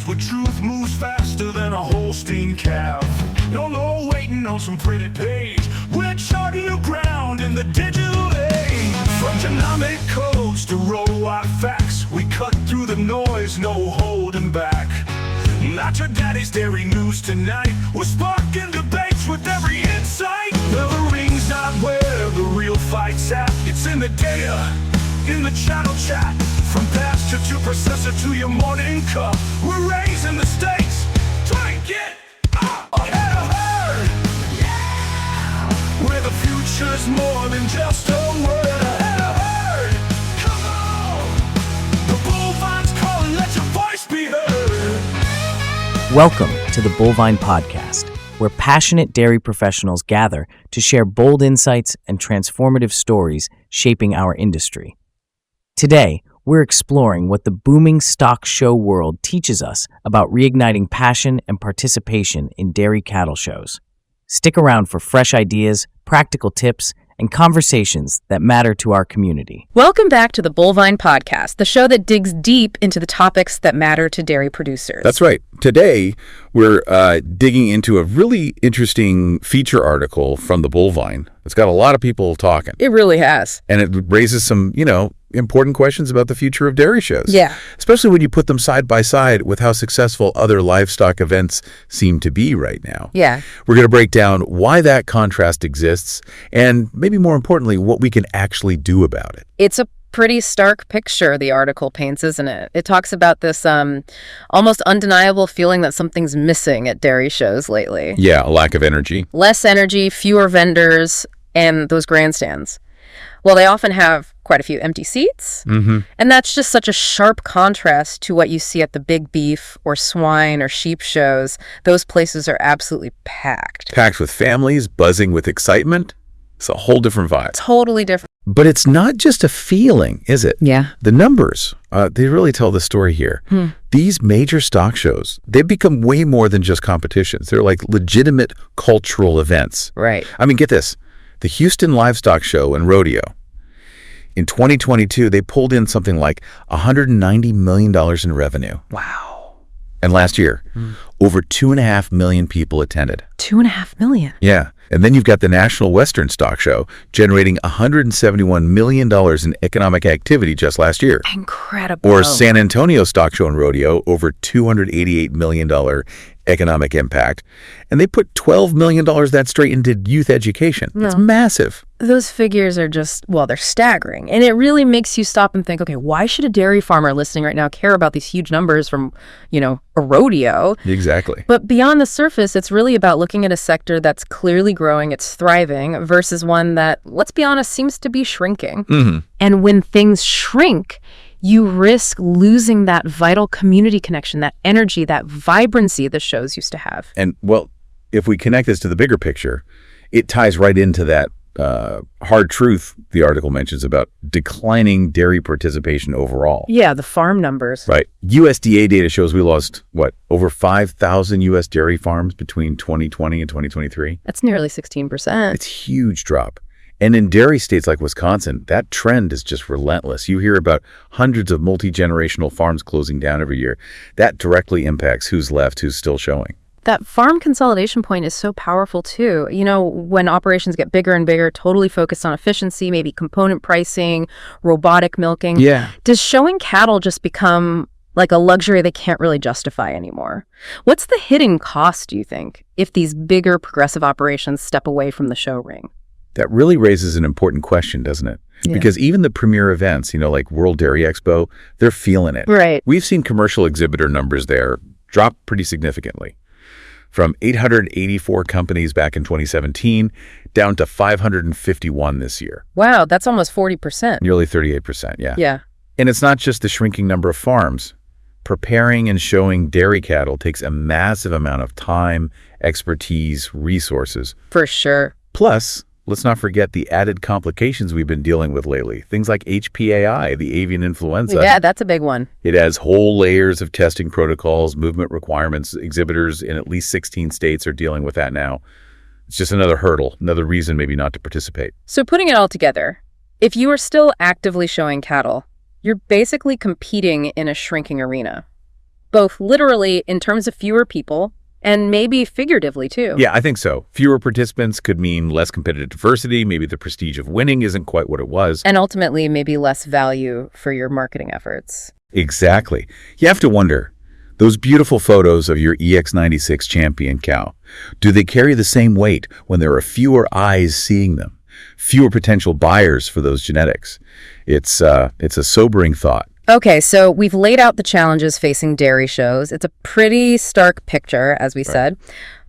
podcast where truth moves faster than a Holstein calf. No waiting on some pretty page. We're charting new ground in the digital age. From genomic codes to row-out facts, we cut through the noise, no holding back. Not your daddy's dairy news tonight. We're sparking debates with every insight. The ring's not where the real fight's at. It's in the data, in the channel chat. From pasture to processor to your morning cup, we're raising the stakes. Try and get ahead of herd. Yeah! Where the future's more than just a word. Ahead of herd. Come on! The bullvine's calling, let your voice be heard. Welcome to the Bullvine Podcast, where passionate dairy professionals gather to share bold insights and transformative stories shaping our industry. Today, we're exploring what the booming stock show world teaches us about reigniting passion and participation in dairy cattle shows. Stick around for fresh ideas, practical tips, and conversations that matter to our community. Welcome back to the Bullvine Podcast, the show that digs deep into the topics that matter to dairy producers. That's right. Today, we're digging into a really interesting feature article from the Bullvine. It's got a lot of people talking. It really has. And it raises some, important questions about the future of dairy shows. Yeah. Especially when you put them side by side with how successful other livestock events seem to be right now. Yeah. We're going to break down why that contrast exists and maybe more importantly, what we can actually do about it. It's a pretty stark picture the article paints, isn't it? It talks about this almost undeniable feeling that something's missing at dairy shows lately. Yeah, a lack of energy. Less energy, fewer vendors, and those grandstands. Well, they often have quite a few empty seats, and that's just such a sharp contrast to what you see at the big beef or swine or sheep shows. Those places are absolutely packed. Packed with families, buzzing with excitement. It's a whole different vibe. Totally different. But it's not just a feeling, is it? Yeah. The numbers, they really tell the story here. These major stock shows, they've become way more than just competitions. They're like legitimate cultural events. Right. I mean, get this. The Houston Livestock Show and Rodeo, in 2022, they pulled in something like $190 million in revenue. Wow. And last year, over 2.5 million people attended. 2.5 million? Yeah. And then you've got the National Western Stock Show generating $171 million in economic activity just last year. Incredible. Or San Antonio Stock Show and Rodeo, over $288 million economic impact. And they put $12 million that straight into youth education. It's massive. Those figures are just, well, they're staggering. And it really makes you stop and think, okay, why should a dairy farmer listening right now care about these huge numbers from, a rodeo? Exactly. But beyond the surface, it's really about looking at a sector that's clearly growing, it's thriving, versus one that, let's be honest, seems to be shrinking. And when things shrink, you risk losing that vital community connection, that energy, that vibrancy the shows used to have. And, well, if we connect this to the bigger picture, it ties right into that hard truth the article mentions about declining dairy participation overall. Yeah, the farm numbers. Right. USDA data shows we lost, over 5,000 U.S. dairy farms between 2020 and 2023? That's nearly 16%. It's a huge drop. And in dairy states like Wisconsin, that trend is just relentless. You hear about hundreds of multi-generational farms closing down every year. That directly impacts who's left, who's still showing. That farm consolidation point is so powerful too. When operations get bigger and bigger, totally focused on efficiency, maybe component pricing, robotic milking. Yeah. Does showing cattle just become like a luxury they can't really justify anymore? What's the hidden cost, do you think, if these bigger progressive operations step away from the show ring? That really raises an important question, doesn't it? Yeah. Because even the premier events, like World Dairy Expo, they're feeling it. Right. We've seen commercial exhibitor numbers there drop pretty significantly. From 884 companies back in 2017 down to 551 this year. Wow, that's almost 40%. Nearly 38%, yeah. Yeah. And it's not just the shrinking number of farms. Preparing and showing dairy cattle takes a massive amount of time, expertise, resources. For sure. Plus, let's not forget the added complications we've been dealing with lately. Things like HPAI, the avian influenza. Yeah, that's a big one. It has whole layers of testing protocols, movement requirements. Exhibitors in at least 16 states are dealing with that now. It's just another hurdle, another reason maybe not to participate. So putting it all together, if you are still actively showing cattle, you're basically competing in a shrinking arena. both literally in terms of fewer people and maybe figuratively too. Yeah, I think so. Fewer participants could mean less competitive diversity. Maybe the prestige of winning isn't quite what it was. And ultimately, maybe less value for your marketing efforts. Exactly. You have to wonder, those beautiful photos of your EX96 champion cow, do they carry the same weight when there are fewer eyes seeing them? Fewer potential buyers for those genetics? It's a sobering thought. Okay, so we've laid out the challenges facing dairy shows. It's a pretty stark picture, as we said.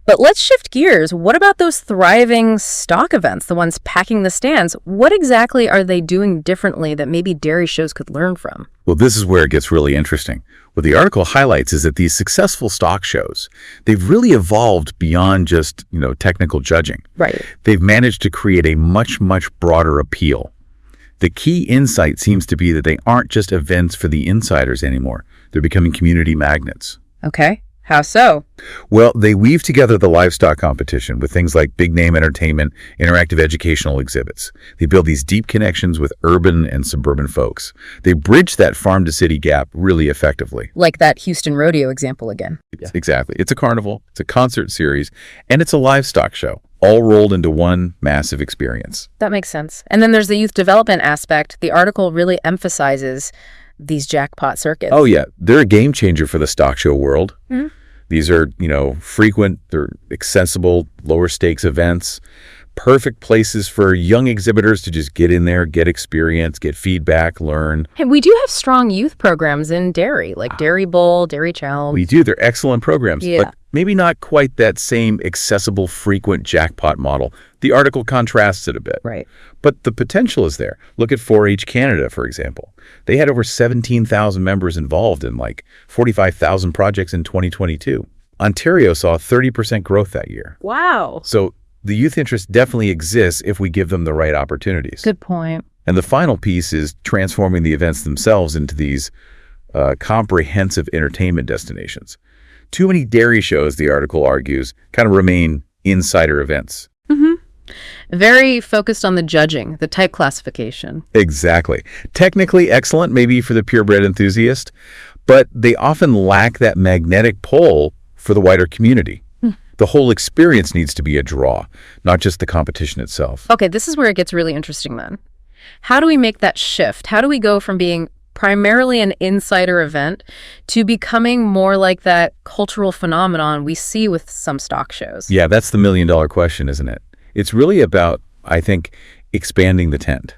But let's shift gears. What about those thriving stock events, the ones packing the stands? What exactly are they doing differently that maybe dairy shows could learn from? Well, this is where it gets really interesting. What the article highlights is that these successful stock shows, they've really evolved beyond just, technical judging. Right. They've managed to create a much, much broader appeal. The key insight seems to be that they aren't just events for the insiders anymore. They're becoming community magnets. Okay. How so? Well, they weave together the livestock competition with things like big-name entertainment, interactive educational exhibits. They build these deep connections with urban and suburban folks. They bridge that farm-to-city gap really effectively. Like that Houston Rodeo example again. Exactly. It's a carnival, it's a concert series, and it's a livestock show, all rolled into one massive experience. That makes sense. And then there's the youth development aspect. The article really emphasizes these jackpot circuits. Oh, yeah. They're a game changer for the stock show world. Mm-hmm. These are, frequent, they're accessible, lower stakes events, perfect places for young exhibitors to just get in there, get experience, get feedback, learn. And we do have strong youth programs in dairy, like Dairy Bowl, Dairy Challenge. We do. They're excellent programs, Yeah. but maybe not quite that same accessible, frequent jackpot model. The article contrasts it a bit. Right. But the potential is there. Look at 4-H Canada, for example. They had over 17,000 members involved in 45,000 projects in 2022. Ontario saw 30% growth that year. Wow. So the youth interest definitely exists if we give them the right opportunities. Good point. And the final piece is transforming the events themselves into these comprehensive entertainment destinations. Too many dairy shows, the article argues, kind of remain insider events. Very focused on the judging, the type classification. Exactly. Technically excellent, maybe for the purebred enthusiast, but they often lack that magnetic pull for the wider community. The whole experience needs to be a draw, not just the competition itself. Okay, this is where it gets really interesting then. How do we make that shift? How do we go from being primarily an insider event to becoming more like that cultural phenomenon we see with some stock shows? Yeah, that's the million-dollar question, isn't it? It's really about, I think, expanding the tent,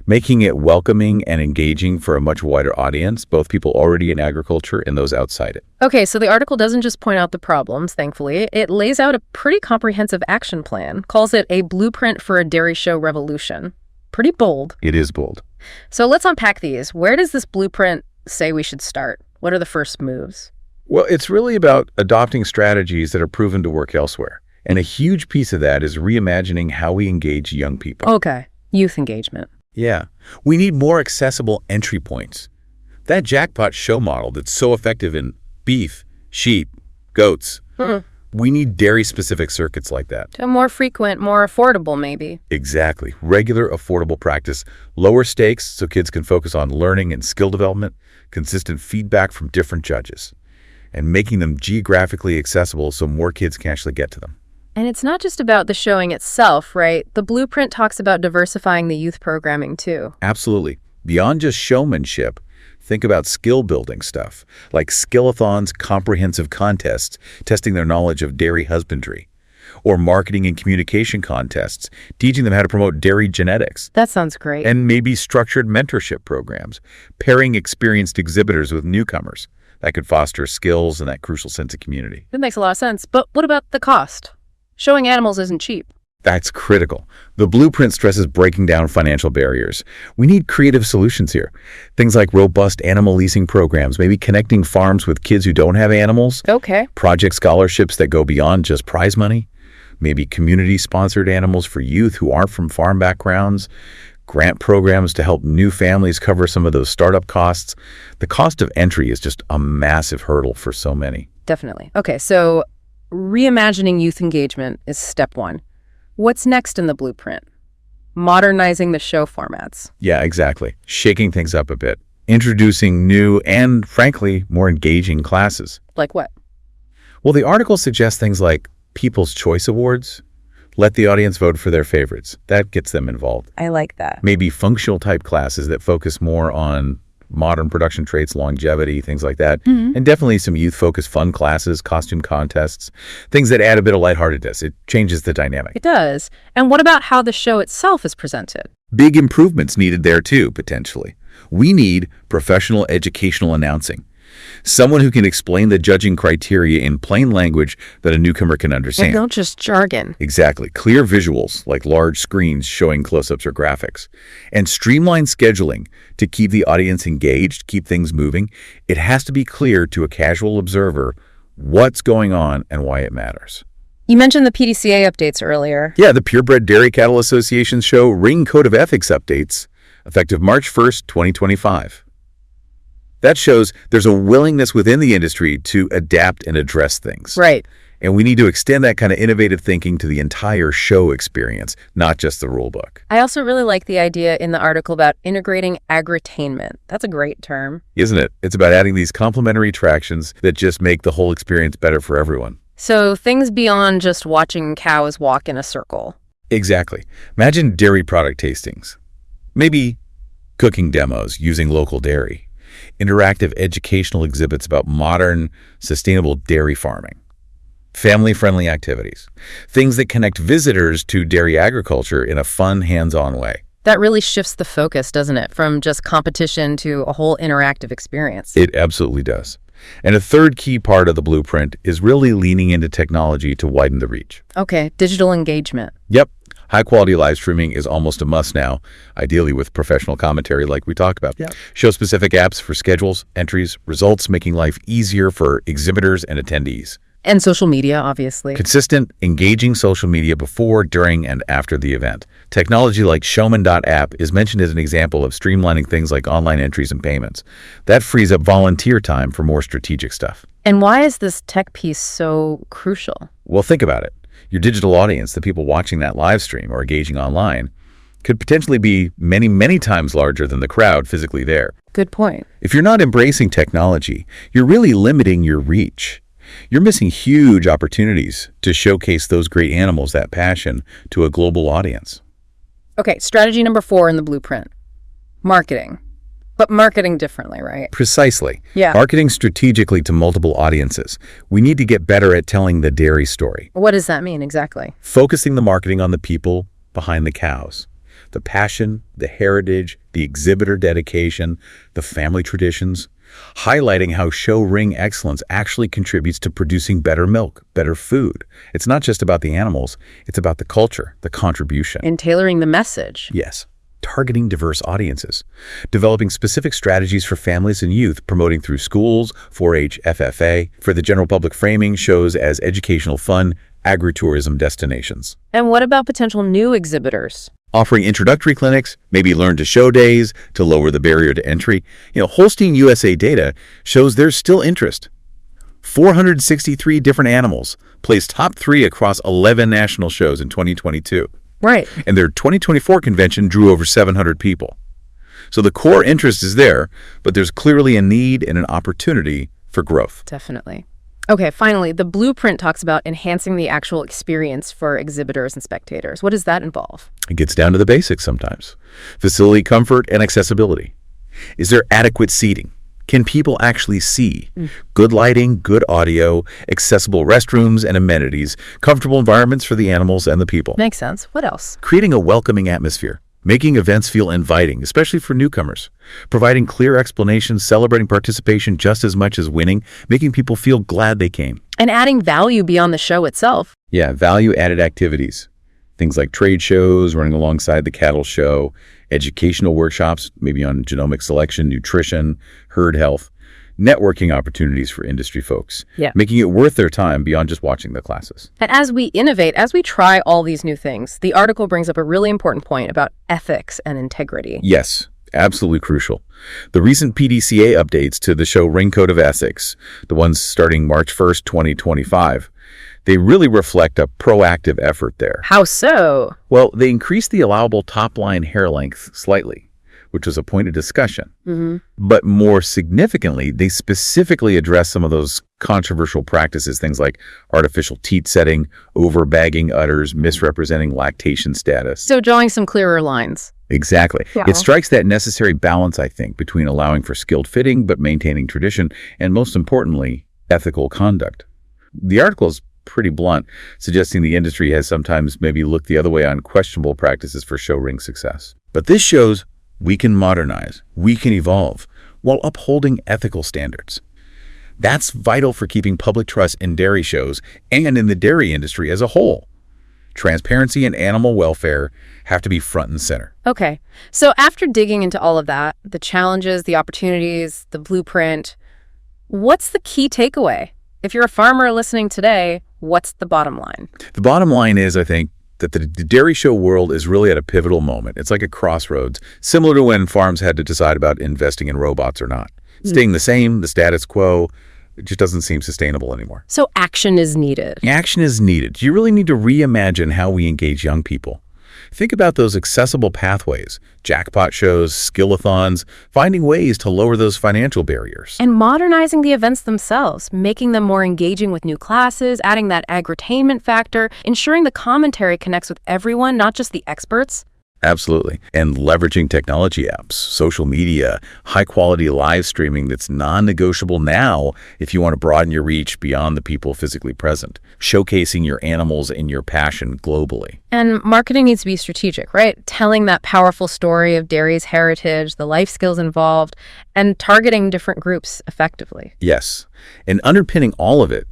making it welcoming and engaging for a much wider audience, both people already in agriculture and those outside it. Okay, so the article doesn't just point out the problems, thankfully. It lays out a pretty comprehensive action plan, calls it a blueprint for a dairy show revolution. Pretty bold. It is bold. So let's unpack these. Where does this blueprint say we should start? What are the first moves? Well, it's really about adopting strategies that are proven to work elsewhere. And a huge piece of that is reimagining how we engage young people. Okay, youth engagement. Yeah. We need more accessible entry points. That jackpot show model that's so effective in beef, sheep, goats, we need dairy-specific circuits like that. A more frequent, more affordable, maybe. Exactly. Regular, affordable practice, lower stakes so kids can focus on learning and skill development, consistent feedback from different judges, and making them geographically accessible so more kids can actually get to them. And it's not just about the showing itself, right? The blueprint talks about diversifying the youth programming too. Absolutely. Beyond just showmanship, think about skill-building stuff, like skillathons, comprehensive contests, testing their knowledge of dairy husbandry, or marketing and communication contests, teaching them how to promote dairy genetics. That sounds great. And maybe structured mentorship programs, pairing experienced exhibitors with newcomers. That could foster skills and that crucial sense of community. That makes a lot of sense. But what about the cost? Showing animals isn't cheap. That's critical. The blueprint stresses breaking down financial barriers. We need creative solutions here. Things like robust animal leasing programs, maybe connecting farms with kids who don't have animals. Okay. Project scholarships that go beyond just prize money. Maybe community-sponsored animals for youth who aren't from farm backgrounds. Grant programs to help new families cover some of those startup costs. The cost of entry is just a massive hurdle for so many. Definitely. Okay, so reimagining youth engagement is step one. What's next in the blueprint? Modernizing the show formats. Yeah, exactly. Shaking things up a bit. introducing new and, frankly, more engaging classes. Like what? Well, the article suggests things like People's Choice Awards. Let the audience vote for their favorites. That gets them involved. I like that. Maybe functional type classes that focus more on modern production traits, longevity, things like that. And definitely some youth-focused fun classes, costume contests, things that add a bit of lightheartedness. It changes the dynamic. It does. And what about how the show itself is presented? Big improvements needed there too, potentially. We need professional educational announcing. Someone who can explain the judging criteria in plain language that a newcomer can understand. And not just jargon. Exactly. Clear visuals, like large screens showing close-ups or graphics. And streamlined scheduling to keep the audience engaged, keep things moving. It has to be clear to a casual observer what's going on and why it matters. You mentioned the PDCA updates earlier. Yeah, the Purebred Dairy Cattle Association's show Ring Code of Ethics updates, effective March 1st, 2025. That shows there's a willingness within the industry to adapt and address things. Right. And we need to extend that kind of innovative thinking to the entire show experience, not just the rule book. I also really like the idea in the article about integrating agritainment. That's a great term. Isn't it? It's about adding these complementary attractions that just make the whole experience better for everyone. So things beyond just watching cows walk in a circle. Exactly. Imagine dairy product tastings. Maybe cooking demos using local dairy. Interactive educational exhibits about modern, sustainable dairy farming. Family-friendly activities. Things that connect visitors to dairy agriculture in a fun, hands-on way. That really shifts the focus, doesn't it? From just competition to a whole interactive experience. It absolutely does. And a third key part of the blueprint is really leaning into technology to widen the reach. Okay, digital engagement. Yep. High-quality live streaming is almost a must now, ideally with professional commentary like we talked about. Yep. Show-specific apps for schedules, entries, results, making life easier for exhibitors and attendees. And social media, obviously. Consistent, engaging social media before, during, and after the event. Technology like Showman.app is mentioned as an example of streamlining things like online entries and payments. That frees up volunteer time for more strategic stuff. And why is this tech piece so crucial? Well, think about it. Your digital audience, the people watching that live stream or engaging online, could potentially be many, many times larger than the crowd physically there. Good point. If you're not embracing technology, you're really limiting your reach. You're missing huge opportunities to showcase those great animals, that passion, to a global audience. Okay, strategy number 4 in the blueprint. Marketing. But marketing differently, right? Precisely. Yeah. Marketing strategically to multiple audiences. We need to get better at telling the dairy story. What does that mean exactly? Focusing the marketing on the people behind the cows. The passion, the heritage, the exhibitor dedication, the family traditions. Highlighting how show ring excellence actually contributes to producing better milk, better food. It's not just about the animals, it's about the culture, the contribution. And tailoring the message. Yes. Targeting diverse audiences. Developing specific strategies for families and youth, promoting through schools, 4-H, FFA. For the general public, framing shows as educational fun, agritourism destinations. And what about potential new exhibitors? Offering introductory clinics, maybe learn to show days to lower the barrier to entry. Holstein USA data shows there's still interest. 463 different animals placed top 3 across 11 national shows in 2022. Right. And their 2024 convention drew over 700 people. So the core interest is there, but there's clearly a need and an opportunity for growth. Definitely. Okay, finally, the blueprint talks about enhancing the actual experience for exhibitors and spectators. What does that involve? It gets down to the basics sometimes. Facility comfort and accessibility. Is there adequate seating? Can people actually see? Good lighting, good audio, accessible restrooms and amenities, comfortable environments for the animals and the people. Makes sense. What else? Creating a welcoming atmosphere. Making events feel inviting, especially for newcomers. Providing clear explanations, celebrating participation just as much as winning, making people feel glad they came. And adding value beyond the show itself. Yeah, value-added activities. Things like trade shows, running alongside the cattle show, educational workshops, maybe on genomic selection, nutrition, herd health, networking opportunities for industry folks, making it worth their time beyond just watching the classes. And as we innovate, as we try all these new things, the article brings up a really important point about ethics and integrity. Yes, absolutely crucial. The recent PDCA updates to the show Ring Code of Ethics, the ones starting March 1st, 2025, they really reflect a proactive effort there. How so? Well, they increased the allowable top-line hair length slightly, which was a point of discussion. But more significantly, they specifically address some of those controversial practices, things like artificial teat setting, over-bagging udders, misrepresenting lactation status. So drawing some clearer lines. Exactly. Yeah. It strikes that necessary balance, I think, between allowing for skilled fitting but maintaining tradition, and most importantly, ethical conduct. The article is pretty blunt, suggesting the industry has sometimes maybe looked the other way on questionable practices for show ring success. But this shows we can modernize, we can evolve, while upholding ethical standards. That's vital for keeping public trust in dairy shows and in the dairy industry as a whole. Transparency and animal welfare have to be front and center. Okay, so after digging into all of that, the challenges, the opportunities, the blueprint, what's the key takeaway? If you're a farmer listening today, what's the bottom line? The bottom line is, I think, that the dairy show world is really at a pivotal moment. It's like a crossroads, similar to when farms had to decide about investing in robots or not. Staying the same, the status quo, it just doesn't seem sustainable anymore. So action is needed. Action is needed. You really need to reimagine how we engage young people. Think about those accessible pathways, jackpot shows, skillathons, finding ways to lower those financial barriers. And modernizing the events themselves, making them more engaging with new classes, adding that agritainment factor, ensuring the commentary connects with everyone, not just the experts. Absolutely. And leveraging technology apps, social media, high-quality live streaming that's non-negotiable now if you want to broaden your reach beyond the people physically present, showcasing your animals and your passion globally. And marketing needs to be strategic, right? Telling that powerful story of dairy's heritage, the life skills involved, and targeting different groups effectively. Yes. And underpinning all of it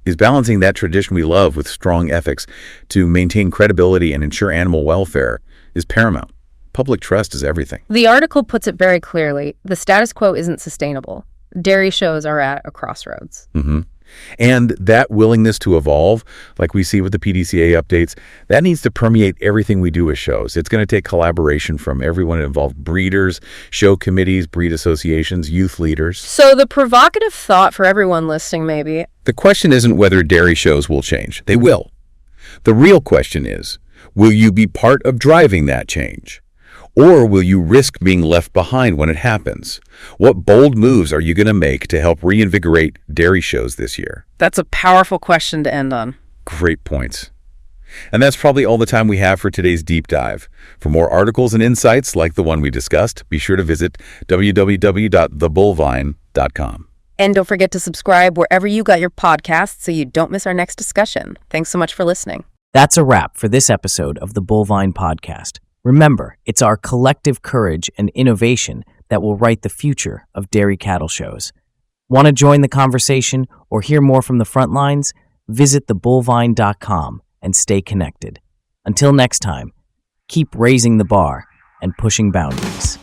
is balancing that tradition we love with strong ethics to maintain credibility and ensure animal welfare is paramount. Public trust is everything. The article puts it very clearly. The status quo isn't sustainable. Dairy shows are at a crossroads. And that willingness to evolve, like we see with the PDCA updates, that needs to permeate everything we do with shows. It's going to take collaboration from everyone involved: breeders, show committees, breed associations, youth leaders. So the provocative thought for everyone listening maybe, The question isn't whether dairy shows will change. They will. The real question is, will you be part of driving that change? Or will you risk being left behind when it happens? What bold moves are you going to make to help reinvigorate dairy shows this year? that's a powerful question to end on. Great points. And that's probably all the time we have for today's deep dive. For more articles and insights like the one we discussed, be sure to visit www.thebullvine.com. And don't forget to subscribe wherever you got your podcasts so you don't miss our next discussion. Thanks so much for listening. That's a wrap for this episode of the Bullvine Podcast. Remember, it's our collective courage and innovation that will write the future of dairy cattle shows. Want to join the conversation or hear more from the front lines? Visit thebullvine.com and stay connected. Until next time, keep raising the bar and pushing boundaries.